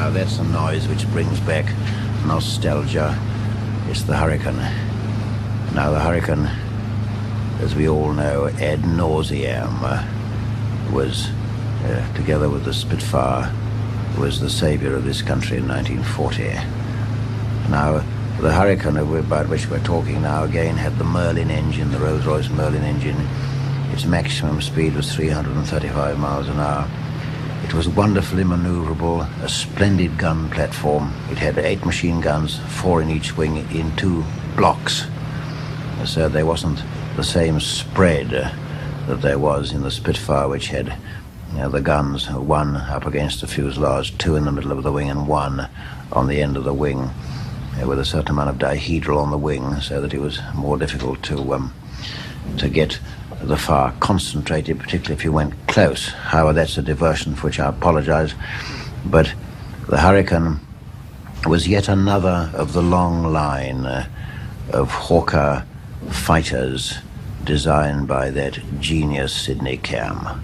Now that's a noise which brings back nostalgia. It's the Hurricane. Now the Hurricane, as we all know, ad nauseam, was, together with the Spitfire, was the savior of this country in 1940. Now, the Hurricane about which we're talking now again had the Merlin engine, the Rolls-Royce Merlin engine. Its maximum speed was 335 miles an hour. It was wonderfully maneuverable, a splendid gun platform. It had 8 machine guns, 4 in each wing, in 2 blocks. So there wasn't the same spread that there was in the Spitfire, which had the guns, 1 up against the fuselage, 2 in the middle of the wing, and 1 on the end of the wing, with a certain amount of dihedral on the wing, so that it was more difficult to get the fire concentrated, particularly if you went close. However, that's a diversion for which I apologize. But the Hurricane was yet another of the long line of Hawker fighters designed by that genius Sidney Cam.